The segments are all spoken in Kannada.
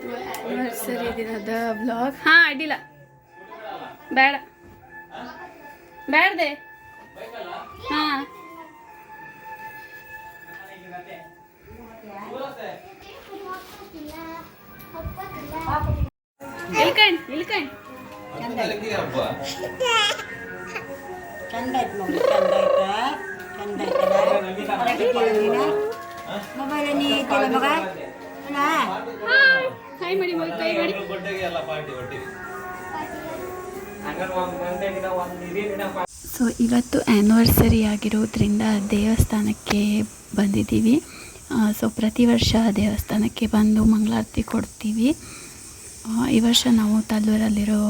ಇವತ್ತು ಆ್ಯನಿವರ್ಸರಿ ದಿನದ ಬ್ಲಾಗ್. ಹಾಂ ಅಡ್ಡಿಲ್ಲ, ಬೇಡ ಬೇಡದೆ. ಹಾಂ ಇಲ್ಕಂಡ್ ಇಲ್ಕಂಡ್ ಚಂದ ಆಯ್ತು ನೋಡಿ, ಚಂದ ಆಯ್ತಾ ಮೊಬೈಲ್ ನೀ ಐತಲ್ಲ ಮಗ ಅಲ್ಲ. ಹಾಯ್ ಮಾಡಿ ಮಗ, ಕೈ ಮಾಡಿ. ಸೊ ಇವತ್ತು ಆ್ಯನಿವರ್ಸರಿ ಆಗಿರೋದ್ರಿಂದ ದೇವಸ್ಥಾನಕ್ಕೆ ಬಂದಿದ್ದೀವಿ. ಸೊ ಪ್ರತಿ ವರ್ಷ ದೇವಸ್ಥಾನಕ್ಕೆ ಬಂದು ಮಂಗಳಾರತಿ ಕೊಡ್ತೀವಿ. ಈ ವರ್ಷ ನಾವು ತಲ್ಲೂರಲ್ಲಿರೋ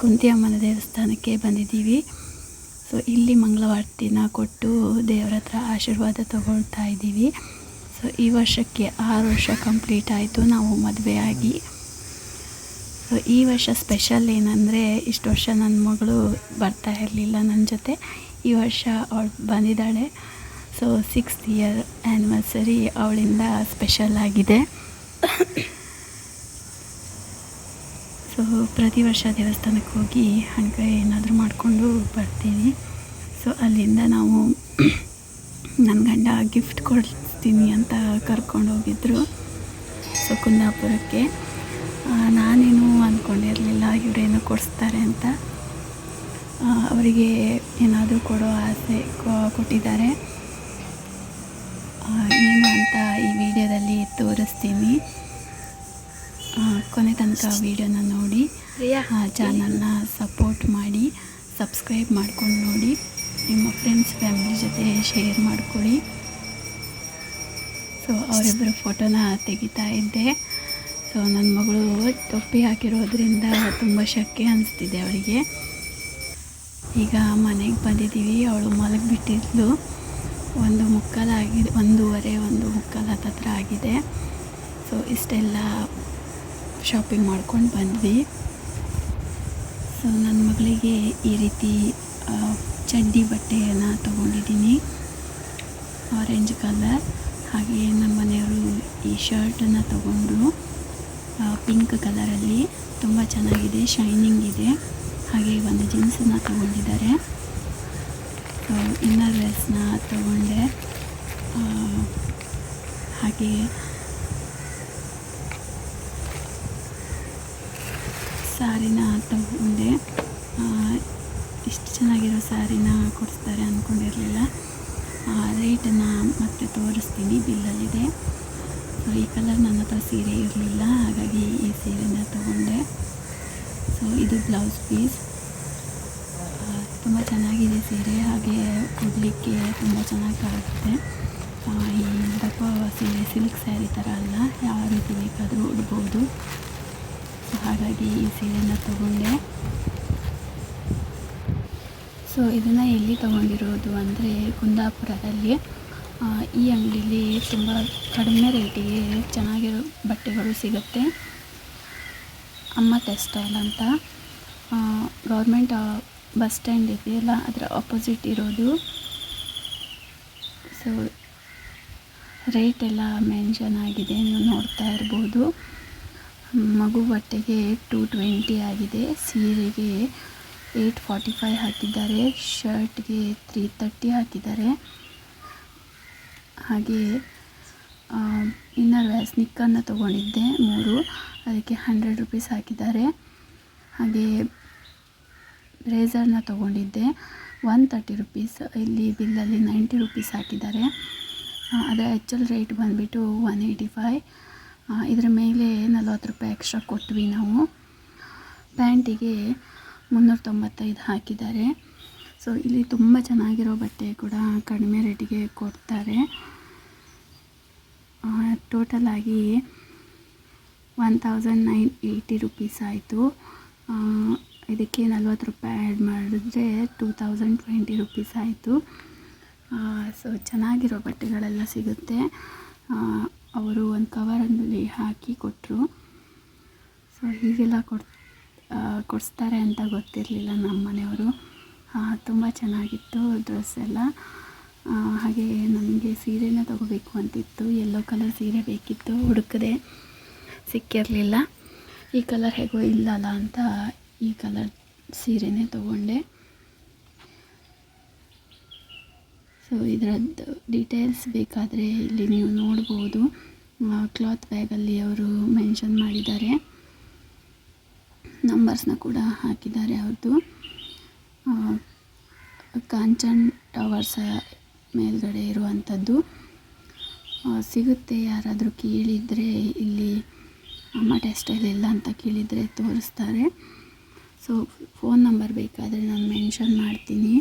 ಕುಂತಿ ಅಮ್ಮನ ದೇವಸ್ಥಾನಕ್ಕೆ ಬಂದಿದ್ದೀವಿ. ಸೊ ಇಲ್ಲಿ ಮಂಗಳಾರತಿನ ಕೊಟ್ಟು ದೇವರ ಹತ್ರ ಆಶೀರ್ವಾದ ತಗೊಳ್ತಾ ಇದ್ದೀವಿ. ಸೊ ಈ ವರ್ಷಕ್ಕೆ 6 ವರ್ಷ ಕಂಪ್ಲೀಟ್ ಆಯಿತು ನಾವು ಮದುವೆ ಆಗಿ. ಸೊ ಈ ವರ್ಷ ಸ್ಪೆಷಲ್ ಏನಂದರೆ, ಇಷ್ಟು ವರ್ಷ ನನ್ನ ಮಗಳು ಬರ್ತಾ ಇರಲಿಲ್ಲ ನನ್ನ ಜೊತೆ. ಈ ವರ್ಷ ಅವಳು ಬಂದಿದ್ದಾಳೆ. ಸೊ 6th ಇಯರ್ ಆ್ಯನಿವರ್ಸರಿ ಅವಳಿಂದ ಸ್ಪೆಷಲ್ ಆಗಿದೆ. ಸೊ ಪ್ರತಿ ವರ್ಷ ದೇವಸ್ಥಾನಕ್ಕೆ ಹೋಗಿ ಹಣ್ಕಾಯಿ ಏನಾದರೂ ಮಾಡಿಕೊಂಡು ಬರ್ತೀನಿ. ಸೊ ಅಲ್ಲಿಂದ ನಾವು ನನ್ನ ಗಂಡ ಗಿಫ್ಟ್ ಕೊಡ್ತೀನಿ ಅಂತ ಕರ್ಕೊಂಡು ಹೋಗಿದ್ರು. ಸೊ ಕುಂದಾಪುರಕ್ಕೆ. ನಾನೇನು ಅಂದ್ಕೊಂಡಿರಲಿಲ್ಲ ಇವರೇನು ಕೊಡಿಸ್ತಾರೆ ಅಂತ. ಅವರಿಗೆ ಏನಾದರೂ ಕೊಡೋ ಆಸೆ ಕೊಟ್ಟಿದ್ದಾರೆ. ಏನು ಅಂತ ಈ ವಿಡಿಯೋದಲ್ಲಿ ತೋರಿಸ್ತೀನಿ. ಕೊನೆ ತನಕ ವಿಡಿಯೋನ ನೋಡಿ, ಚಾನಲ್ನ ಸಪೋರ್ಟ್ ಮಾಡಿ, ಸಬ್ಸ್ಕ್ರೈಬ್ ಮಾಡ್ಕೊಂಡು ನೋಡಿ, ನಿಮ್ಮ ಫ್ರೆಂಡ್ಸ್ ಫ್ಯಾಮಿಲಿ ಜೊತೆ ಶೇರ್ ಮಾಡ್ಕೊಳ್ಳಿ. ಸೊ ಅವರಿಬ್ಬರು ಫೋಟೋನ ತೆಗಿತಾ ಇದ್ದೆ. ಸೊ ನನ್ನ ಮಗಳು ಟೊಪ್ಪಿ ಹಾಕಿರೋದ್ರಿಂದ ತುಂಬ ಶೆಕೆ ಅನಿಸ್ತಿದೆ ಅವಳಿಗೆ. ಈಗ ಮನೆಗೆ ಬಂದಿದ್ದೀವಿ. ಅವಳು ಮಲಗಿಬಿಟ್ಟಿದ್ಲು. 1:15 ಆಗಿದೆ, 1:15 ಹತ್ತಿರ ಆಗಿದೆ. ಸೊ ಇಷ್ಟೆಲ್ಲ ಶಾಪಿಂಗ್ ಮಾಡ್ಕೊಂಡು ಬಂದ್ವಿ. ಸೊ ನನ್ನ ಮಗಳಿಗೆ ಈ ರೀತಿ ಚಡ್ಡಿ ಬಟ್ಟೆಯನ್ನು ತೊಗೊಂಡಿದ್ದೀನಿ, ಆರೆಂಜ್ ಕಲರ್. ಹಾಗೆ ನಮ್ಮ ಮನೆಯವರು ಈ ಶರ್ಟನ್ನು ತೊಗೊಂಡ್ರು ಪಿಂಕ್ ಕಲರಲ್ಲಿ. ತುಂಬ ಚೆನ್ನಾಗಿದೆ, ಶೈನಿಂಗ್ ಇದೆ. ಹಾಗೆ ಒಂದು ಜೀನ್ಸನ್ನು ತೊಗೊಂಡಿದ್ದಾರೆ. ಸೊ ಇನ್ನರ್ ವೇರ್ಸ್ನ ತೊಗೊಂಡೆ. ಹಾಗೆ ಸ್ಯಾರಿನ ತಗೊಂಡೆ. ಇಷ್ಟು ಚೆನ್ನಾಗಿರೋ ಸ್ಯಾರಿನ ಕೊಡಿಸ್ತಾರೆ ಅಂದ್ಕೊಂಡಿರಲಿಲ್ಲ. ರೇಟನ್ನು ಮತ್ತೆ ತೋರಿಸ್ತೀನಿ, ಬಿಲ್ಲಲ್ಲಿದೆ. ಸೊ ಈ ಕಲರ್ ನನ್ನ ಹತ್ರ ಸೀರೆ ಇರಲಿಲ್ಲ, ಹಾಗಾಗಿ ಈ ಸೀರೆನ ತಗೊಂಡೆ. ಸೊ ಇದು ಬ್ಲೌಸ್ ಪೀಸ್. ತುಂಬ ಚೆನ್ನಾಗಿದೆ ಸೀರೆ. ಹಾಗೆ ಉಡಲಿಕ್ಕೆ ತುಂಬ ಚೆನ್ನಾಗಿ ಕಾಣುತ್ತೆ. ಈ ದಪ್ಪ ಸೀರೆ ಸಿಲ್ಕ್ ಸ್ಯಾರಿ ಥರ ಅಲ್ಲ, ಯಾವ ರೀತಿ ಬೇಕಾದರೂ ಉಡ್ಬೋದು. ಸೊ ಹಾಗಾಗಿ ಈ ಸೀರೆನ ತಗೊಂಡೆ. ಸೊ ಇದನ್ನು ಎಲ್ಲಿ ತೊಗೊಂಡಿರೋದು ಅಂದರೆ ಕುಂದಾಪುರದಲ್ಲಿ. ಈ ಅಂಗಡಿಲಿ ತುಂಬ ಕಡಿಮೆ ರೇಟಿಗೆ ಚೆನ್ನಾಗಿರೋ ಬಟ್ಟೆಗಳು ಸಿಗುತ್ತೆ. ಅಮ್ಮ ಟೆಕ್ಸ್ಟೈಲ್ ಅಂತ ಗೌರ್ಮೆಂಟ್ ಬಸ್ ಸ್ಟ್ಯಾಂಡ್ ಇದೆಯಲ್ಲ, ಅದರ ಆಪೋಸಿಟ್ ಇರೋದು. ಸೊ ರೇಟ್ ಎಲ್ಲ ಮೆನ್ಷನ್ ಆಗಿದೆ, ನೀವು ನೋಡ್ತಾ ಇರ್ಬೋದು. ಮಗು ಬಟ್ಟೆಗೆ 220 ಆಗಿದೆ, ಸೀರೆಗೆ 845 ಹಾಕಿದ್ದಾರೆ, ಶರ್ಟ್ಗೆ 330 ಹಾಕಿದ್ದಾರೆ. ಹಾಗೆ ಇನ್ನರ್ ವೇರ್ ಸ್ನಿಕ್ಕನ್ನು ತೊಗೊಂಡಿದ್ದೆ 3, ಅದಕ್ಕೆ 100 ರೂಪೀಸ್ ಹಾಕಿದ್ದಾರೆ. ಹಾಗೆ ರೇಸರ್ನ ತೊಗೊಂಡಿದ್ದೆ 130 ರೂಪೀಸ್, ಇಲ್ಲಿ ಬಿಲ್ಲಲ್ಲಿ 90 ರೂಪೀಸ್ ಹಾಕಿದ್ದಾರೆ. ಅದರ ಆ್ಯಕ್ಚುಲ್ ರೇಟ್ ಬಂದುಬಿಟ್ಟು 185. ಇದರ ಮೇಲೆ 40 ರೂಪಾಯಿ ಎಕ್ಸ್ಟ್ರಾ ಕೊಟ್ವಿ ನಾವು. ಪ್ಯಾಂಟಿಗೆ 395 ಹಾಕಿದ್ದಾರೆ. ಸೊ ಇಲ್ಲಿ ತುಂಬ ಚೆನ್ನಾಗಿರೋ ಬಟ್ಟೆ ಕೂಡ ಕಡಿಮೆ ರೇಟಿಗೆ ಕೊಡ್ತಾರೆ. ಟೋಟಲಾಗಿ 1980 ರೂಪೀಸ್ ಆಯಿತು. ಇದಕ್ಕೆ 40 ರೂಪಾಯಿ ಆ್ಯಡ್ ಮಾಡಿದ್ರೆ 2020 ರೂಪೀಸ್ ಆಯಿತು. ಸೊ ಚೆನ್ನಾಗಿರೋ ಬಟ್ಟೆಗಳೆಲ್ಲ ಸಿಗುತ್ತೆ. ಅವರು ಒಂದು ಕವರಲ್ಲಿ ಹಾಕಿ ಕೊಟ್ಟರು. ಸೊ ಹೀಗೆಲ್ಲ ಕೊಡಿಸ್ತಾರೆ ಅಂತ ಗೊತ್ತಿರಲಿಲ್ಲ ನಮ್ಮ ಮನೆಯವರು. ತುಂಬ ಚೆನ್ನಾಗಿತ್ತು ಡ್ರೆಸ್ ಎಲ್ಲ. ಹಾಗೆ ನನಗೆ ಸೀರೆನ ತೊಗೋಬೇಕು ಅಂತಿತ್ತು, ಯೆಲ್ಲೋ ಕಲರ್ ಸೀರೆ ಬೇಕಿತ್ತು, ಹುಡುಕಿದೆ, ಸಿಕ್ಕಿರಲಿಲ್ಲ. ಈ ಕಲರ್ ಹೇಗೋ ಇಲ್ಲಲ್ಲ ಅಂತ ಈ ಕಲರ್ ಸೀರೆನೇ ತೊಗೊಂಡೆ. ಸೊ ಇದರದ್ದು ಡೀಟೇಲ್ಸ್ ಬೇಕಾದರೆ ಇಲ್ಲಿ ನೀವು ನೋಡ್ಬೋದು. ಕ್ಲಾತ್ ಬ್ಯಾಗಲ್ಲಿ ಅವರು ಮೆನ್ಷನ್ ಮಾಡಿದ್ದಾರೆ, ನಂಬರ್ಸ್ನ ಕೂಡ ಹಾಕಿದ್ದಾರೆ ಅವ್ರದ್ದು. ಕಾಂಚನ್ ಟವರ್ಸ್ ಮೇಲ್ಗಡೆ ಇರುವಂಥದ್ದು ಸಿಗುತ್ತೆ. ಯಾರಾದರೂ ಕೇಳಿದರೆ ಇಲ್ಲಿ ಅಮ್ಮ ಟೆಕ್ಸ್ಟೈಲ್ ಇಲ್ಲ ಅಂತ ಕೇಳಿದರೆ ತೋರಿಸ್ತಾರೆ. ಸೊ ಫೋನ್ ನಂಬರ್ ಬೇಕಾದರೆ ನಾನು ಮೆನ್ಷನ್ ಮಾಡ್ತೀನಿ.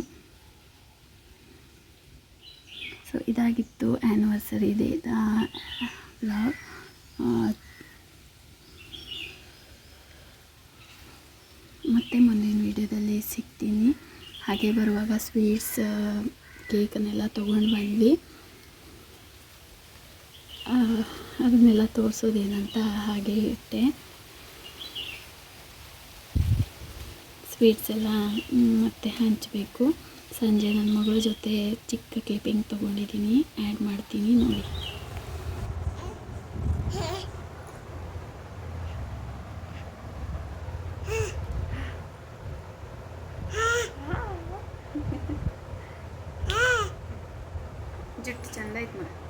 ಸೊ ಇದಾಗಿತ್ತು ಆ್ಯನಿವರ್ಸರಿ ಡೇದ ವ್ಲಾಗ್. ಮತ್ತೆ ಮುಂದಿನ ವೀಡಿಯೋದಲ್ಲಿ ಸಿಗ್ತೀನಿ. ಹಾಗೆ ಬರುವಾಗ ಸ್ವೀಟ್ಸ್ ಕೇಕನ್ನೆಲ್ಲ ತೊಗೊಂಡು ಬಂದ್ವಿ. ಅದನ್ನೆಲ್ಲ ತೋರಿಸೋದೇನಂತ ಹಾಗೆ ಇಟ್ಟೆ. ಸ್ವೀಟ್ಸ್ ಎಲ್ಲ ಮತ್ತೆ ಹಂಚಬೇಕು. ಸಂಜೆ ನನ್ನ ಮಗಳ ಜೊತೆ ಚಿಕ್ಕ ಕ್ಲಿಪ್ಪಿಂಗ್ ತೊಗೊಂಡಿದ್ದೀನಿ, ಆ್ಯಡ್ ಮಾಡ್ತೀನಿ ನೋಡಿ. ಜುಟ್ಟು ಚಂದ ಐತೆ